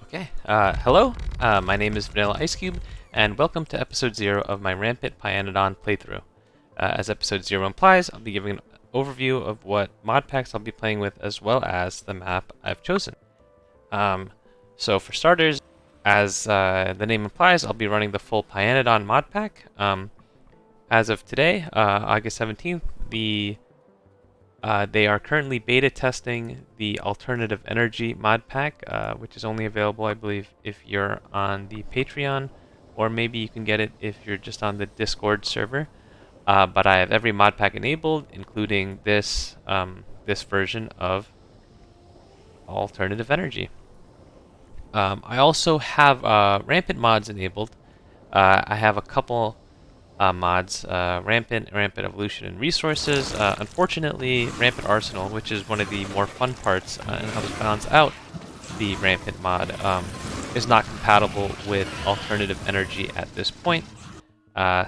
Okay, hello, my name is Vanilla Ice Cube, and welcome to episode 0 of my Rampant Pyanodon playthrough. As episode 0 implies, I'll be giving an overview of what mod packs I'll be playing with, as well as the map I've chosen. So for starters, as the name implies, I'll be running the full Pyanodon mod pack. As of today, August 17th, they are currently beta testing the Alternative Energy mod pack, which is only available, I believe, if you're on the Patreon, or maybe you can get it if you're just on the Discord server. But I have every mod pack enabled, including this version of Alternative Energy. I also have Rampant mods enabled. I have a couple mods, Rampant Evolution and Resources. Unfortunately, Rampant Arsenal, which is one of the more fun parts and helps balance out the Rampant mod, is not compatible with Alternative Energy at this point.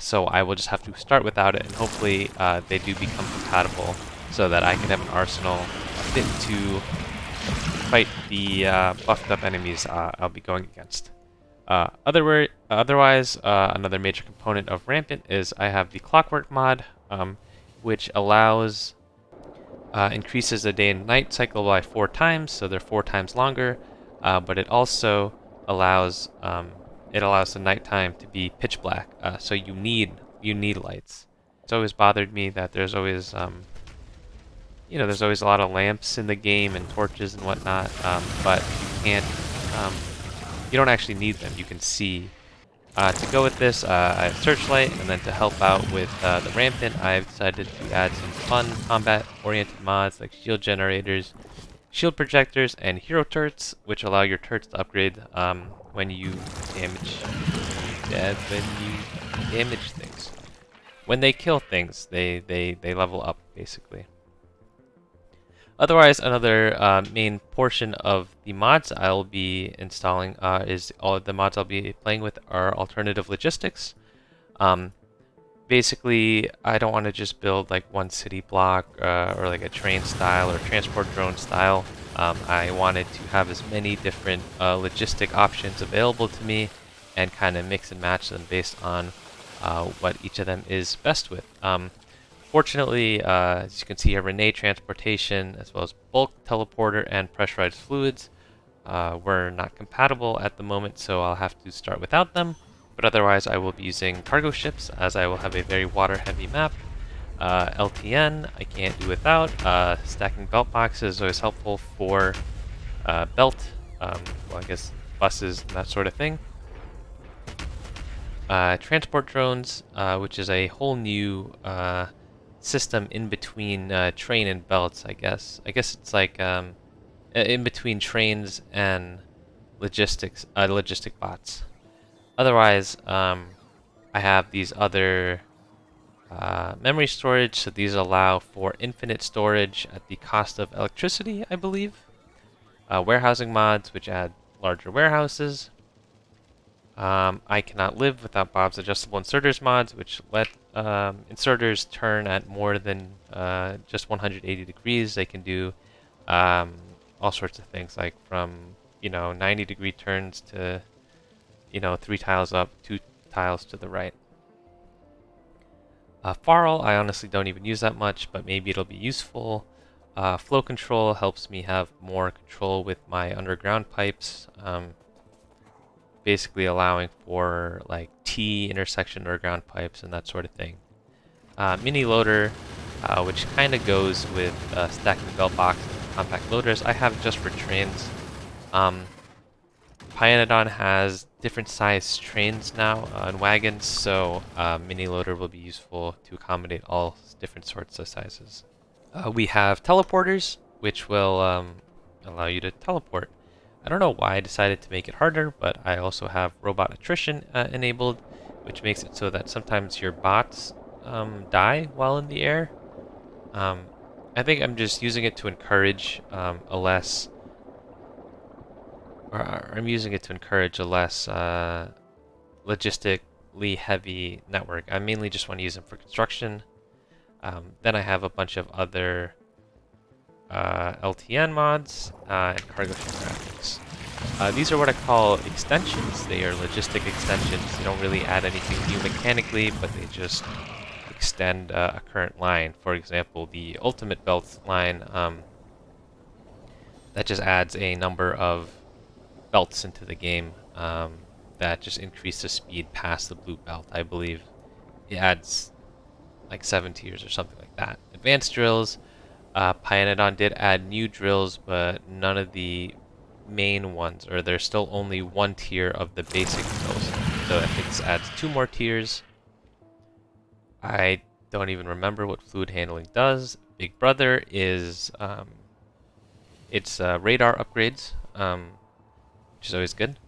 So I will just have to start without it, and hopefully they do become compatible so that I can have an arsenal fit to fight the buffed up enemies I'll be going against. Otherwise, another major component of Rampant is I have the Clockwork mod, which increases the day and night cycle by 4 times, so they're 4 times longer. But it also allows the nighttime to be pitch black, so you need lights. It's always bothered me that there's always there's always a lot of lamps in the game and torches and whatnot, but you don't actually need them. You can see. To go with this, I have Searchlight, and then to help out with the Rampant, I've decided to add some fun combat-oriented mods like shield generators, shield projectors, and hero turrets, which allow your turrets to upgrade when you damage things. When they kill things, they level up, basically. Otherwise, another main portion of the mods I'll be installing is all of the mods I'll be playing with are alternative logistics. Basically, I don't want to just build like one city block or like a train style or transport drone style. I wanted to have as many different logistic options available to me and kind of mix and match them based on what each of them is best with. Fortunately, as you can see here, Renee Transportation, as well as Bulk Teleporter and Pressurized Fluids, were not compatible at the moment, so I'll have to start without them. But otherwise, I will be using cargo ships, as I will have a very water-heavy map. LTN, I can't do without. Stacking belt boxes is always helpful for belt, well, I guess buses and that sort of thing. Transport drones, which is a whole new system in between train and belts, I guess. I guess it's like in between trains and logistic bots. Otherwise, I have these other memory storage, so these allow for infinite storage at the cost of electricity, I believe. Warehousing mods, which add larger warehouses. I cannot live without Bob's Adjustable Inserters mods, which let inserters turn at more than just 180 degrees. They can do all sorts of things, like from 90-degree turns to 3 tiles up, 2 tiles to the right. Farl, I honestly don't even use that much, but maybe it'll be useful. Flow control helps me have more control with my underground pipes. Basically allowing for like T intersection underground pipes and that sort of thing. Mini loader, which kind of goes with stacking belt boxes and compact loaders, I have just for trains. Pyanodon has different size trains now and wagons, so mini loader will be useful to accommodate all different sorts of sizes. We have teleporters, which will allow you to teleport. I don't know why I decided to make it harder, but I also have robot attrition enabled, which makes it so that sometimes your bots die while in the air. I think I'm just using it to encourage a less logistically heavy network. I mainly just want to use them for construction. Then I have a bunch of other LTN mods and cargo ship graphics. These are what I call extensions. They are logistic extensions. They don't really add anything new mechanically, but they just extend a current line. For example, the Ultimate Belt line, that just adds a number of belts into the game that just increase the speed past the blue belt. I believe it adds like 7 tiers or something like that. Advanced drills, Pyanodon did add new drills, but none of the main ones, or there's still only 1 tier of the basic drills. So I think this adds 2 more tiers. I don't even remember what fluid handling does. Big Brother is it's radar upgrades, which is always good.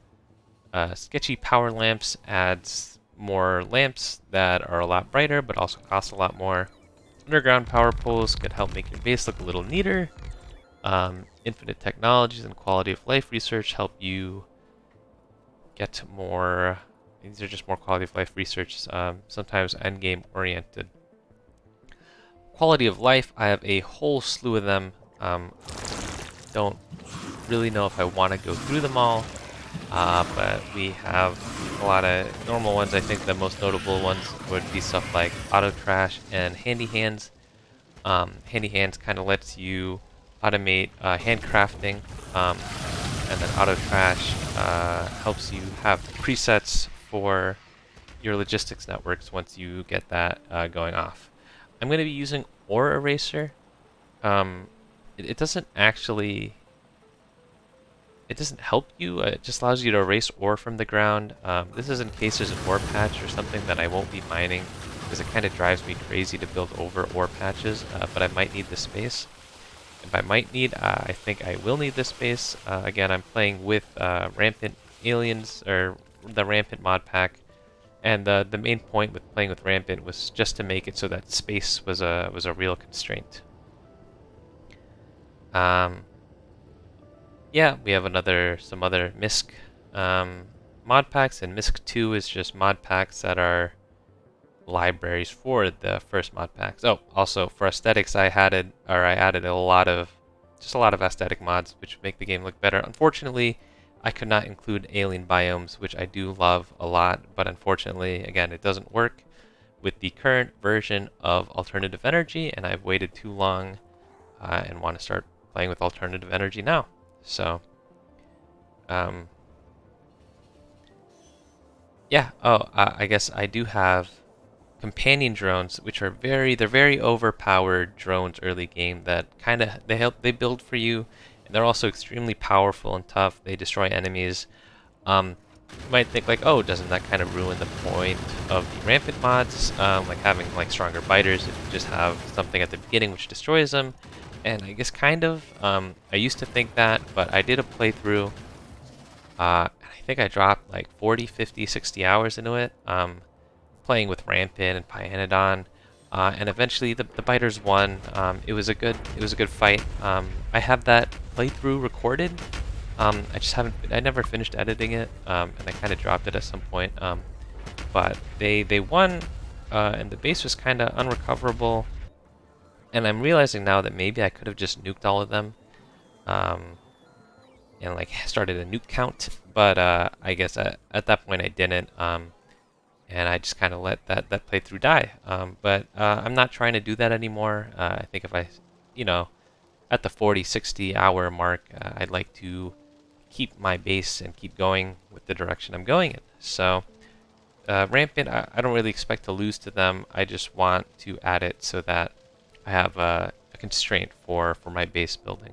Sketchy Power Lamps adds more lamps that are a lot brighter, but also cost a lot more. Underground power poles could help make your base look a little neater. Infinite Technologies and Quality of Life research help you get more. These are just more quality of life research, sometimes endgame oriented. Quality of life, I have a whole slew of them. Don't really know if I want to go through them all, but we have a lot of normal ones. I think the most notable ones would be stuff like Auto Trash and Handy Hands. Handy Hands kind of lets you automate handcrafting, and then Auto Trash helps you have presets for your logistics networks once you get that going off. I'm going to be using Ore Eraser. It doesn't actually... It doesn't help you, it just allows you to erase ore from the ground. This is in case there's an ore patch or something that I won't be mining, because it kind of drives me crazy to build over ore patches, but I might need the space. If I might need, I think I will need this space. Again, I'm playing with Rampant Aliens, or the Rampant mod pack, and the main point with playing with Rampant was just to make it so that space was a real constraint. Yeah, we have some other MISC mod packs, and MISC 2 is just mod packs that are libraries for the first mod packs. Oh, also for aesthetics, I added a lot of aesthetic mods which make the game look better. Unfortunately, I could not include alien biomes, which I do love a lot, but unfortunately, again, it doesn't work with the current version of alternative energy, and I've waited too long and want to start playing with alternative energy now. So, yeah. Oh, I guess I do have companion drones, which are they're very overpowered drones early game that kind of they build for you, and they're also extremely powerful and tough. They destroy enemies. You might think like, oh, doesn't that kind of ruin the point of the rampant mods, like having like stronger biters if you just have something at the beginning which destroys them? And I guess kind of. I used to think that, but I did a playthrough. I think I dropped like 40, 50, 60 hours into it, playing with Rampant and Pyanodon, and eventually the biters won. It was a good fight. I have that playthrough recorded. I never finished editing it, and I kind of dropped it at some point. But they won, and the base was kind of unrecoverable. And I'm realizing now that maybe I could have just nuked all of them, and like started a nuke count. But I guess at that point I didn't, and I just kind of let that playthrough die. But I'm not trying to do that anymore. I think if I, at the 40, 60 hour mark, I'd like to keep my base and keep going with the direction I'm going in. So Rampant, I don't really expect to lose to them. I just want to add it so that I have a constraint for my base building,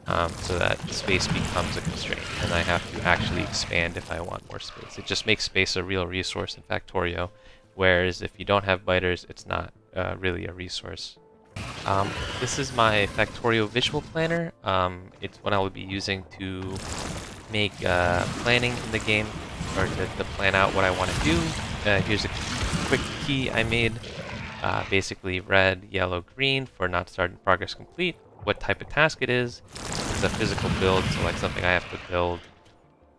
so that space becomes a constraint, and I have to actually expand if I want more space. It just makes space a real resource in Factorio, whereas if you don't have biters, it's not really a resource. This is my Factorio visual planner. It's what I will be using to make planning in the game, or to plan out what I want to do. Here's a quick key I made. Basically red, yellow, green for not starting progress complete, what type of task it is. It's a physical build, so like something I have to build,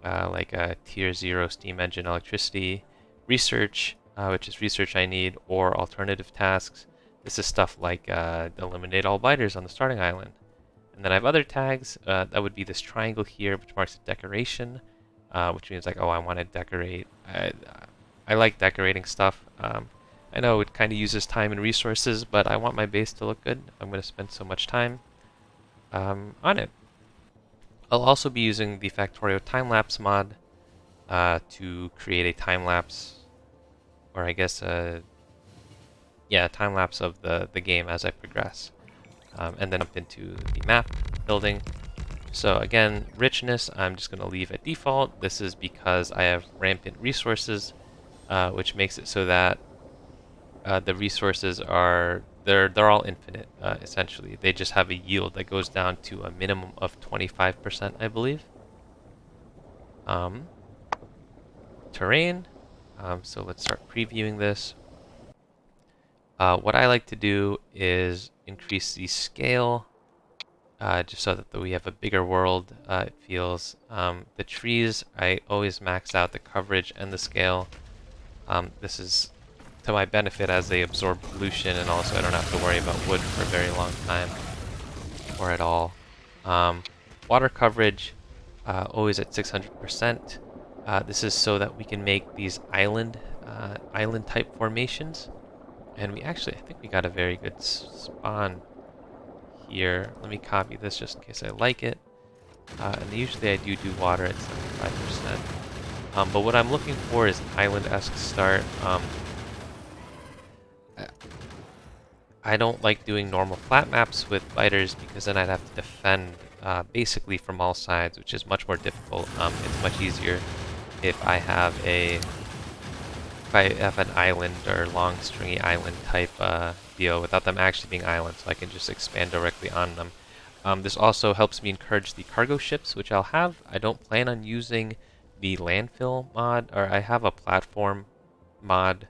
like a tier 0 steam engine electricity, research, which is research I need, or alternative tasks. This is stuff like eliminate all biters on the starting island. And then I have other tags. That would be this triangle here, which marks a decoration, which means like, oh, I want to decorate. I like decorating stuff. I know it kind of uses time and resources, but I want my base to look good. I'm going to spend so much time on it. I'll also be using the Factorio timelapse mod to create a time-lapse, or I guess yeah, time-lapse of the game as I progress. And then up into the map building. So again, richness, I'm just going to leave at default. This is because I have rampant resources, which makes it so that the resources are they're all infinite, essentially. They just have a yield that goes down to a minimum of 25%, I believe. Terrain. So let's start previewing this. What I like to do is increase the scale, just so that we have a bigger world. It feels the trees. I always max out the coverage and the scale. This is to my benefit as they absorb pollution, and also I don't have to worry about wood for a very long time, or at all. Water coverage, always at 600%. This is so that we can make these island type formations. And we actually, I think we got a very good spawn here. Let me copy this just in case I like it. And usually I do water at 75%. But what I'm looking for is an island-esque start. I don't like doing normal flat maps with biters because then I'd have to defend basically from all sides, which is much more difficult. It's much easier if I have an island or long stringy island type deal without them actually being islands, so I can just expand directly on them. This also helps me encourage the cargo ships, which I'll have. I don't plan on using the landfill mod, or I have a platform mod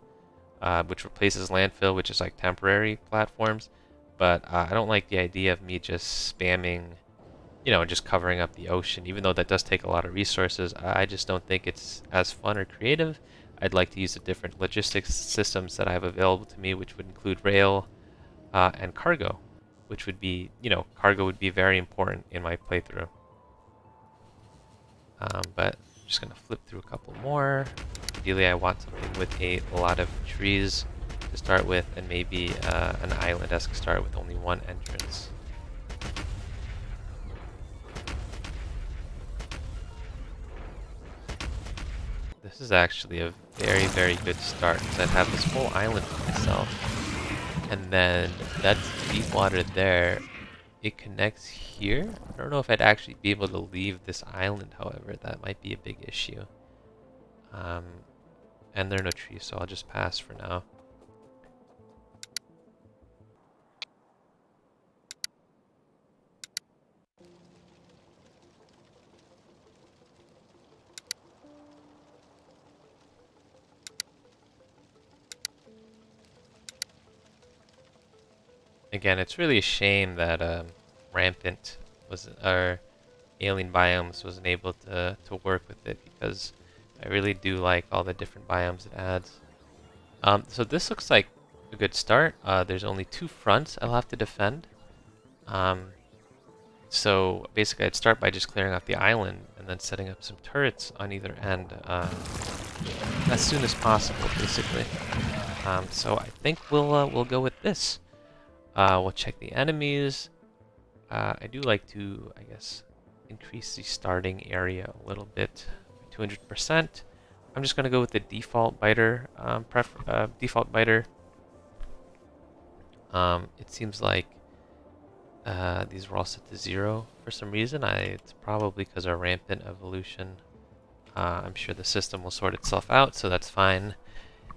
which replaces landfill, which is like temporary platforms. But I don't like the idea of me just spamming, just covering up the ocean, even though that does take a lot of resources. I just don't think it's as fun or creative. I'd like to use the different logistics systems that I have available to me, which would include rail and cargo, which would be, cargo would be very important in my playthrough. But I'm just going to flip through a couple more. Ideally, I want something with a lot of trees to start with, and maybe an island-esque start with only one entrance. This is actually a very, very good start, because I'd have this whole island to myself. And then that's deep water there. It connects here. I don't know if I'd actually be able to leave this island, however. That might be a big issue. And there are no trees, so I'll just pass for now. Again, it's really a shame that Rampant or Alien Biomes wasn't able to work with it, because I really do like all the different biomes it adds. So this looks like a good start. There's only 2 fronts I'll have to defend. So basically I'd start by just clearing out the island and then setting up some turrets on either end as soon as possible, basically. So I think we'll go with this. We'll check the enemies. I do like to, I guess, increase the starting area a little bit, 200%. I'm just going to go with the default biter. Default biter. It seems like these were all set to 0 for some reason. It's probably because of rampant evolution. I'm sure the system will sort itself out, so that's fine.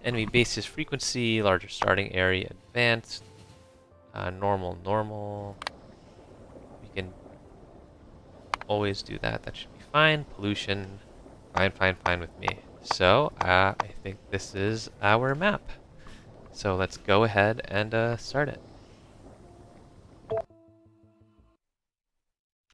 Enemy basis frequency, larger starting area, advanced, normal. We can always do that. That should be fine. Pollution, fine with me. So I think this is our map. So let's go ahead and start it.